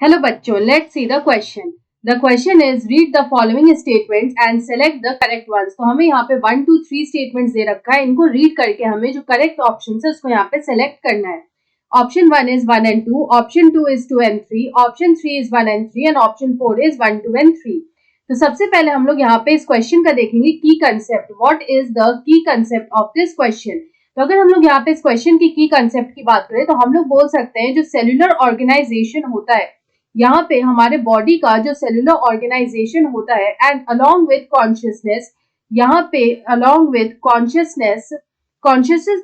Hello बच्चों, let's see the question. The question is read the following statements and select the correct ones. तो हमें यहाँ पे 1, 2, 3 statements दे रखा है. इनको read करके हमें जो correct options है उसको यहाँ पे select करना है. Option 1 is 1 and 2, option 2 is 2 and 3, option 3 is 1 and 3 and option 4 is 1, 2 and 3. तो सबसे पहले हम लोग यहाँ पे इस क्वेश्चन का देखेंगे की concept. What is the key concept of this question. तो अगर हम लोग यहाँ पे इस क्वेश्चन की कंसेप्ट की बात करें तो हम लोग बोल सकते हैं जो सेलुलर ऑर्गेनाइजेशन होता है, यहाँ पे हमारे बॉडी का जो सेलुलर ऑर्गेनाइजेशन होता है एंड अलोंग विद कॉन्शियसनेस, यहाँ पे अलोंग विद कॉन्शियसनेस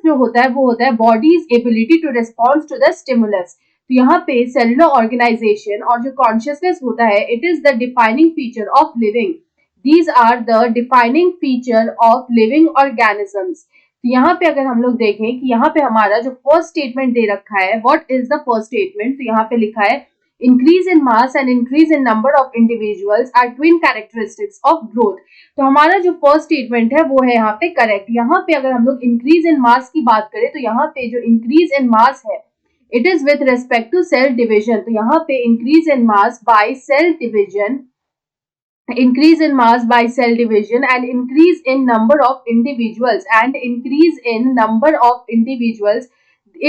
जो होता है वो होता है body's ability to respond to the stimulus. तो यहाँ पे सेलुलर ऑर्गेनाइजेशन और जो कॉन्शियसनेस होता है it is the defining feature of living. These are the defining feature of living organisms. तो यहाँ पे अगर हम लोग देखें कि यहाँ पे हमारा जो फर्स्ट स्टेटमेंट दे रखा है, what is the first statement, तो यहाँ पे लिखा है increase in mass and increase in number of individuals are twin characteristics of growth. तो हमारा जो फर्स्ट स्टेटमेंट है वो है यहाँ पे करेक्ट. यहाँ पे अगर हम लोग इंक्रीज इन मास की बात करें तो यहाँ पे जो इंक्रीज इन मास है it is with respect to cell division. तो यहाँ पे increase in mass by cell division, increase in mass by cell division and increase in number of individuals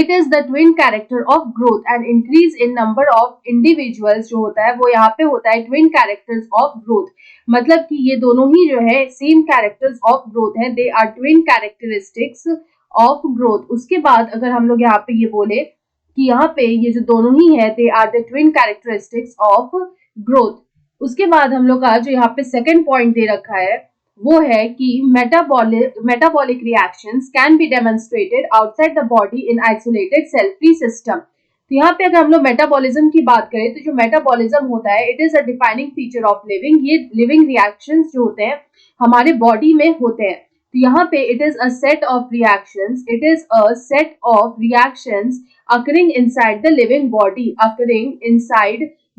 it is the twin character of growth and increase in number of individuals जो होता है वो यहाँ पे होता है twin characters of growth. मतलब कि ये दोनों ही जो है same characters of growth है, they are twin characteristics of growth. उसके बाद अगर हम लोग यहाँ पे ये बोले कि यहाँ पे ये जो दोनों ही है they are the twin characteristics of growth. उसके बाद हम लोग का जो यहाँ पे सेकंड पॉइंट दे रखा है वो है कि metabolic reactions can be demonstrated outside the body in isolated cell free system. तो यहाँ पे अगर हम लोग मेटाबॉलिज्म की बात करें तो जो मेटाबॉलिज्म होता है it is a defining feature of living. ये लिविंग रिएक्शंस जो होते हैं हमारे बॉडी में होते हैं. तो यहाँ पे it is a set of reactions occurring inside the living body,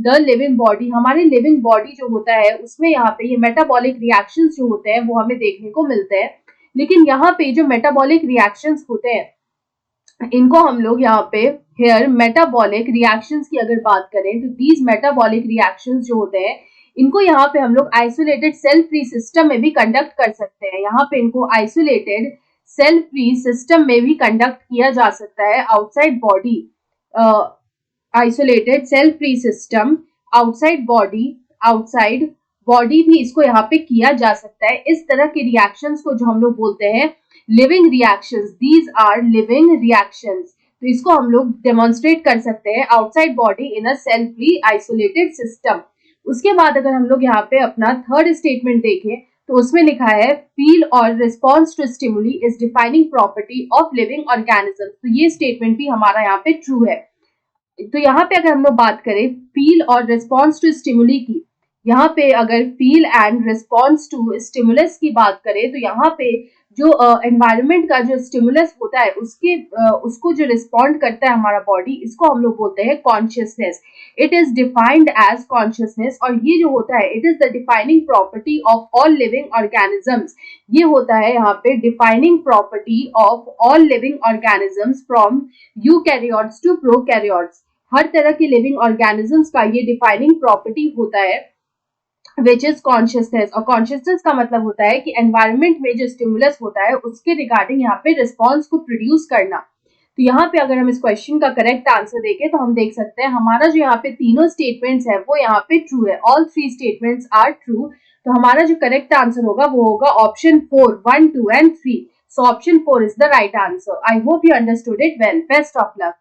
the living body. हमारे लिविंग बॉडी जो होता है उसमें यहाँ पे ये मेटाबॉलिक रिएक्शंस जो होते हैं वो हमें देखने को मिलते हैं. लेकिन यहाँ पे जो मेटाबॉलिक रिएक्शंस होते हैं इनको हम लोग यहाँ पे हेयर मेटाबॉलिक रिएक्शंस की अगर बात करें तो दीज मेटाबॉलिक रिएक्शंस जो होते हैं इनको यहाँ पे हम लोग आइसोलेटेड सेल फ्री सिस्टम में भी कंडक्ट कर सकते हैं. यहाँ पे इनको आइसोलेटेड सेल फ्री सिस्टम में भी कंडक्ट किया जा सकता है outside body. Isolated cell free system outside body भी इसको यहाँ पे किया जा सकता है. इस तरह के रिएक्शंस को जो हम लोग बोलते हैं living reactions, these are living reactions. तो इसको हम लोग डेमोन्स्ट्रेट कर सकते हैं outside body in a cell free isolated system. उसके बाद अगर हम लोग यहाँ पे अपना थर्ड स्टेटमेंट देखें तो उसमें लिखा है फील और response to stimuli is defining property of living organism. तो ये स्टेटमेंट भी हमारा यहाँ पे ट्रू है. तो यहाँ पे अगर हम लोग बात करें फील और रिस्पॉन्स टू स्टिमुली की, यहाँ पे अगर feel and response to stimulus की बात करें तो यहाँ पे जो एनवायरनमेंट का जो स्टिमुलस होता है उसको जो रिस्पॉन्ड करता है हमारा बॉडी, इसको हम लोग बोलते हैं consciousness. It is defined as consciousness और ये जो होता है it is the defining property of all living organisms. ये होता है यहाँ पे defining property of all living organisms from eukaryotes to prokaryotes. हर तरह के लिविंग ऑर्गेनिजम्स का ये डिफाइनिंग प्रॉपर्टी होता है विच इज कॉन्शियसनेस. और कॉन्शियसनेस का मतलब होता है कि एनवायरनमेंट में जो स्टिमुलस होता है उसके रिगार्डिंग यहाँ पे रिस्पॉन्स को प्रोड्यूस करना. तो यहाँ पे अगर हम इस क्वेश्चन का करेक्ट आंसर देखें तो हम देख सकते हैं हमारा जो यहाँ पे तीनों स्टेटमेंट्स है वो यहाँ पे ट्रू है. All three statements are true. तो हमारा जो करेक्ट आंसर होगा वो होगा option 4, 1, 2 and 3. So option 4 is the right answer. I hope you understood it well. Best of luck.